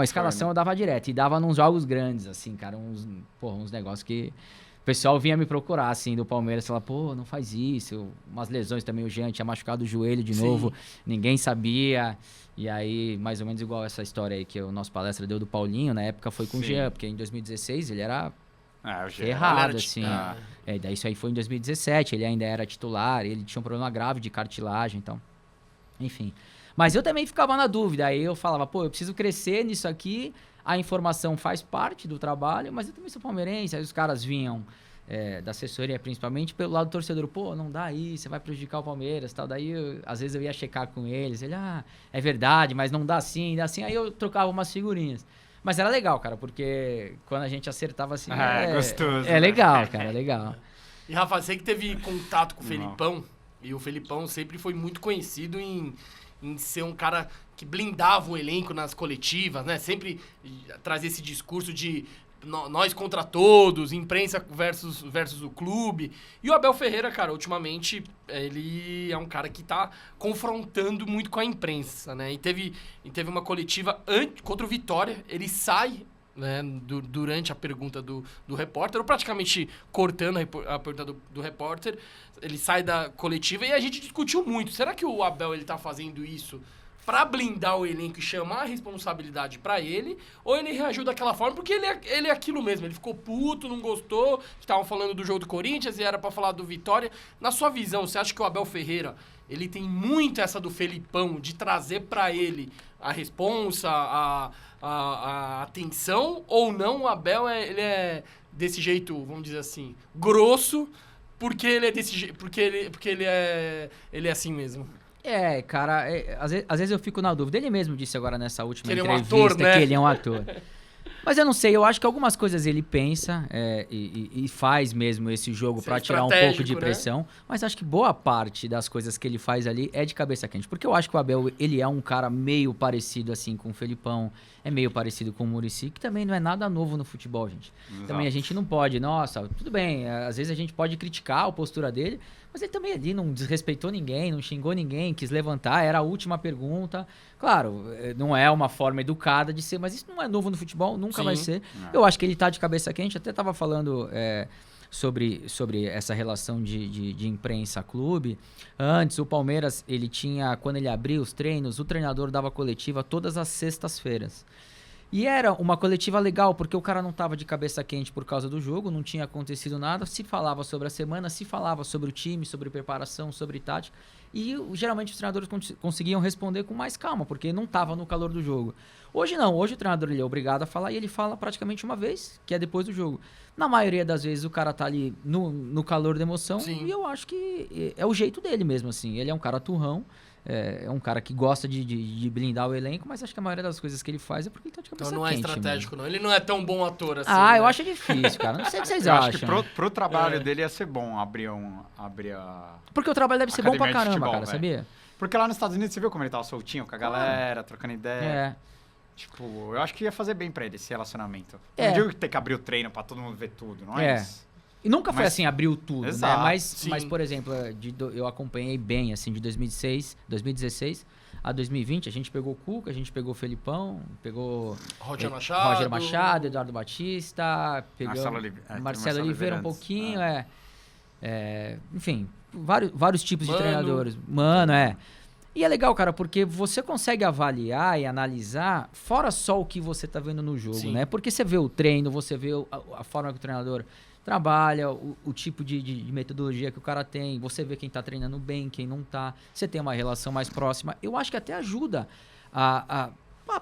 A escalação eu dava direto. E dava nos jogos grandes, assim, cara. Uns negócios que... O pessoal vinha me procurar, assim, do Palmeiras. Falar, pô, não faz isso. Umas lesões também. O Jean tinha machucado o joelho de novo. Ninguém sabia. E aí, mais ou menos igual essa história aí que o nosso palestra deu do Paulinho. Na época foi com o Jean. Porque em 2016 ele era... errado, assim. Daí isso aí foi em 2017. Ele ainda era titular. Ele tinha um problema grave de cartilagem, então... Enfim... Mas eu também ficava na dúvida, aí eu falava, pô, eu preciso crescer nisso aqui, a informação faz parte do trabalho, mas eu também sou palmeirense, aí os caras vinham da assessoria, principalmente pelo lado do torcedor, pô, não dá aí, você vai prejudicar o Palmeiras, tal, daí às vezes eu ia checar com eles, ele, é verdade, mas não dá assim, aí eu trocava umas figurinhas. Mas era legal, cara, porque quando a gente acertava assim, gostoso. É legal, cara, é legal. E Rafa, você que teve contato com o Felipão, e o Felipão sempre foi muito conhecido em ser um cara que blindava o elenco nas coletivas, né? Sempre trazia esse discurso de nós contra todos, imprensa versus o clube. E o Abel Ferreira, cara, ultimamente, ele é um cara que tá confrontando muito com a imprensa, né? E teve uma coletiva contra o Vitória, ele sai... Né, durante a pergunta do repórter, ou praticamente cortando a pergunta do repórter, ele sai da coletiva e a gente discutiu muito. Será que o Abel ele tá fazendo isso pra blindar o elenco e chamar a responsabilidade pra ele, ou ele reagiu daquela forma porque ele é aquilo mesmo, ele ficou puto, não gostou, estavam falando do jogo do Corinthians e era pra falar do Vitória. Na sua visão, você acha que o Abel Ferreira ele tem muito essa do Felipão de trazer pra ele a responsa, a atenção, ou não? O Abel ele é desse jeito, vamos dizer assim, grosso, porque ele é desse jeito, porque ele é assim mesmo. Cara, às vezes eu fico na dúvida. Ele mesmo disse agora nessa última entrevista é um ator, né? que ele é um ator. Mas eu não sei, eu acho que algumas coisas ele pensa e faz mesmo esse jogo pra tirar um pouco de pressão. Né? Mas acho que boa parte das coisas que ele faz ali é de cabeça quente. Porque eu acho que o Abel, ele é um cara meio parecido assim com o Felipão, é meio parecido com o Muricy, que também não é nada novo no futebol, gente. Exato. Também a gente não pode, tudo bem, às vezes a gente pode criticar a postura dele, mas ele também ali não desrespeitou ninguém, não xingou ninguém, quis levantar, era a última pergunta. Claro, não é uma forma educada de ser, mas isso não é novo no futebol, nunca vai ser. Eu acho que ele tá de cabeça quente, até tava falando sobre essa relação de imprensa-clube. Antes, o Palmeiras, ele tinha, quando ele abria os treinos, o treinador dava coletiva todas as sextas-feiras. E era uma coletiva legal, porque o cara não tava de cabeça quente por causa do jogo, não tinha acontecido nada, se falava sobre a semana, se falava sobre o time, sobre preparação, sobre tática, e geralmente os treinadores conseguiam responder com mais calma, porque não tava no calor do jogo. Hoje não, hoje o treinador ele é obrigado a falar e ele fala praticamente uma vez, que é depois do jogo. Na maioria das vezes o cara tá ali no calor da emoção. Sim. E eu acho que é o jeito dele mesmo, assim. Ele é um cara turrão, é um cara que gosta de blindar o elenco, mas acho que a maioria das coisas que ele faz é porque ele tá de cabeça quente. Então não é estratégico, mesmo. Não. Ele não é tão bom ator assim. Eu acho difícil, cara. Não sei o que vocês acham. Acho que pro trabalho dele ia ser bom abrir a... Porque o trabalho deve ser bom pra caramba, futebol, cara, sabia? Porque lá nos Estados Unidos você viu como ele tava soltinho com a galera, trocando ideia. Tipo, eu acho que ia fazer bem pra ele esse relacionamento. Não digo que tem que abrir o treino pra todo mundo ver tudo, não é isso? E nunca foi assim, abriu tudo, exato, né? Mas, por exemplo, eu acompanhei bem, assim, de 2016 a 2020, a gente pegou o Cuca, a gente pegou o Felipão, pegou Roger Machado, Eduardo Batista, pegou Marcelo Oliveira um pouquinho, enfim, vários tipos de treinadores. E é legal, cara, porque você consegue avaliar e analisar fora só o que você tá vendo no jogo, né? Porque você vê o treino, você vê a forma que o treinador trabalha, o tipo de metodologia que o cara tem, você vê quem tá treinando bem, quem não tá, você tem uma relação mais próxima. Eu acho que até ajuda a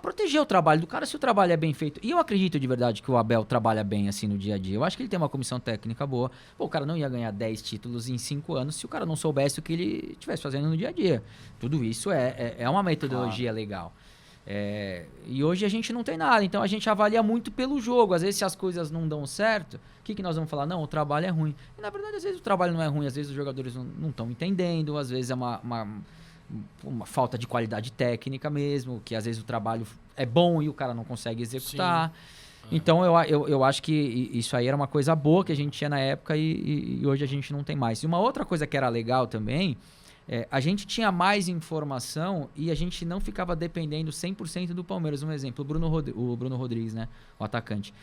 proteger o trabalho do cara se o trabalho é bem feito. E eu acredito de verdade que o Abel trabalha bem assim no dia a dia. Eu acho que ele tem uma comissão técnica boa. O cara não ia ganhar 10 títulos em 5 anos se o cara não soubesse o que ele estivesse fazendo no dia a dia. Tudo isso é uma metodologia legal. E hoje a gente não tem nada, então a gente avalia muito pelo jogo. Às vezes, se as coisas não dão certo, o que nós vamos falar? Não, o trabalho é ruim. E na verdade, às vezes o trabalho não é ruim, às vezes os jogadores não estão entendendo, às vezes é uma falta de qualidade técnica mesmo, que às vezes o trabalho é bom e o cara não consegue executar. Então eu acho que isso aí era uma coisa boa que a gente tinha na época e hoje a gente não tem mais. E uma outra coisa que era legal também a gente tinha mais informação e a gente não ficava dependendo 100% do Palmeiras. Um exemplo, o Bruno Rodrigues, né? O atacante.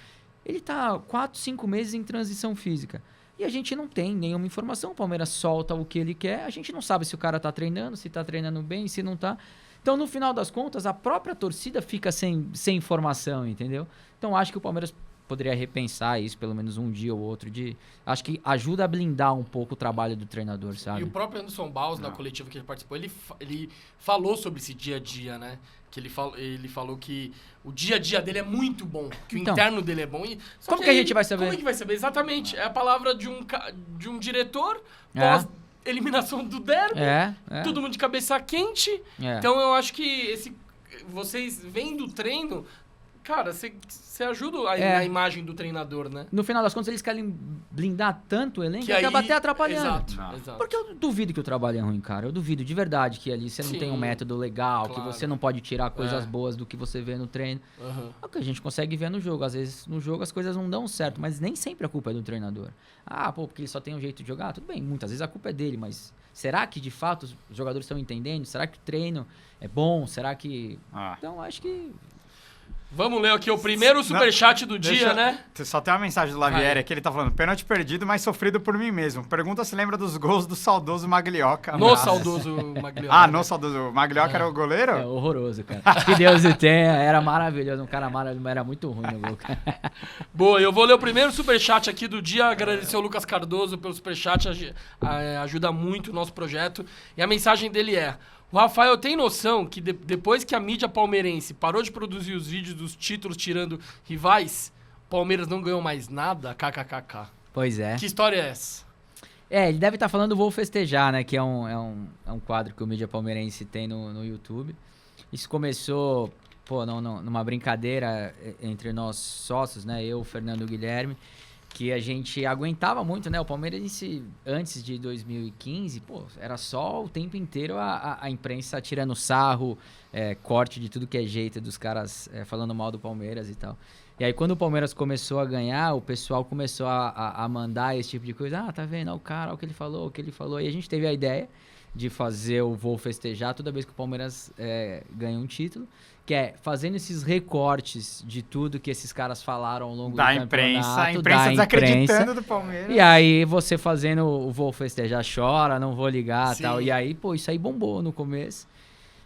Ele tá 4, 5 meses em transição física. E a gente não tem nenhuma informação. O Palmeiras solta o que ele quer. A gente não sabe se o cara tá treinando, se tá treinando bem, se não tá. Então, no final das contas, a própria torcida fica sem informação, entendeu? Então, acho que o Palmeiras poderia repensar isso pelo menos um dia ou outro. Acho que ajuda a blindar um pouco o trabalho do treinador, sabe? E o próprio Anderson Barros, na coletiva que ele participou, ele falou sobre esse dia a dia, né? Que ele falou que o dia a dia dele é muito bom, que o interno dele é bom. Como que a gente vai saber? Como é que vai saber? Exatamente. É a palavra de um diretor pós-eliminação do derby, todo mundo de cabeça quente. Então eu acho que vocês vendo o treino... Cara, você ajuda a imagem do treinador, né? No final das contas, eles querem blindar tanto o elenco que acaba até atrapalhando. Exato. Porque eu duvido que o trabalho é ruim, cara. Eu duvido de verdade que ali você não tem um método legal, que você não pode tirar coisas boas do que você vê no treino. É o que a gente consegue ver no jogo. Às vezes, no jogo, as coisas não dão certo, mas nem sempre a culpa é do treinador. Porque ele só tem um jeito de jogar? Tudo bem, muitas vezes a culpa é dele, mas será que, de fato, os jogadores estão entendendo? Será que o treino é bom? Será que... Então, acho que... Vamos ler aqui o primeiro superchat do dia, né? Só tem uma mensagem do Lavieri aqui, ele tá falando: pênalti perdido, mas sofrido por mim mesmo. Pergunta se lembra dos gols do saudoso Maglioca. No saudoso Maglioca. No saudoso. Maglioca era o goleiro? É horroroso, cara. Que Deus o tenha, era maravilhoso. Um cara maravilhoso, mas era muito ruim no gol, cara. Boa, eu vou ler o primeiro superchat aqui do dia. Agradecer ao Lucas Cardoso pelo superchat, ajuda muito o nosso projeto. E a mensagem dele é: o Rafael tem noção que depois que a mídia palmeirense parou de produzir os vídeos dos títulos tirando rivais, o Palmeiras não ganhou mais nada? KKKK. Pois é. Que história é essa? Ele deve estar falando do Vou Festejar, né? Que é um quadro que o mídia palmeirense tem no YouTube. Isso começou, numa brincadeira entre nós sócios, né? Eu, Fernando e o Guilherme, que a gente aguentava muito, né? O Palmeiras, antes de 2015, era só o tempo inteiro a imprensa tirando sarro, corte de tudo que é jeito dos caras falando mal do Palmeiras e tal. E aí, quando o Palmeiras começou a ganhar, o pessoal começou a mandar esse tipo de coisa. Tá vendo? O cara, o que ele falou. E a gente teve a ideia de fazer o Vou Festejar toda vez que o Palmeiras ganha um título, que é fazendo esses recortes de tudo que esses caras falaram ao longo do campeonato. A imprensa desacreditando do Palmeiras. E aí você fazendo o Vou Festejar, chora, não vou ligar e tal. E aí, isso aí bombou no começo.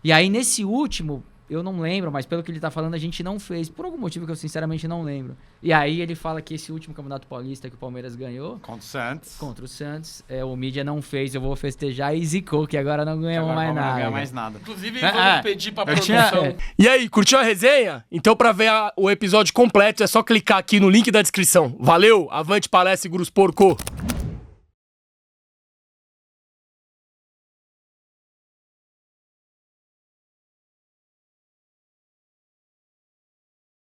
E aí nesse último, eu não lembro, mas pelo que ele tá falando, a gente não fez. Por algum motivo que eu sinceramente não lembro. E aí ele fala que esse último Campeonato Paulista que o Palmeiras ganhou... Contra o Santos. O mídia não fez, eu vou festejar e zicou, que agora não ganhamos mais nada. Não ganha mais nada. Inclusive, vamos pedir pra produção. E aí, curtiu a resenha? Então, pra ver o episódio completo, é só clicar aqui no link da descrição. Valeu, avante palestra e Grus Porco!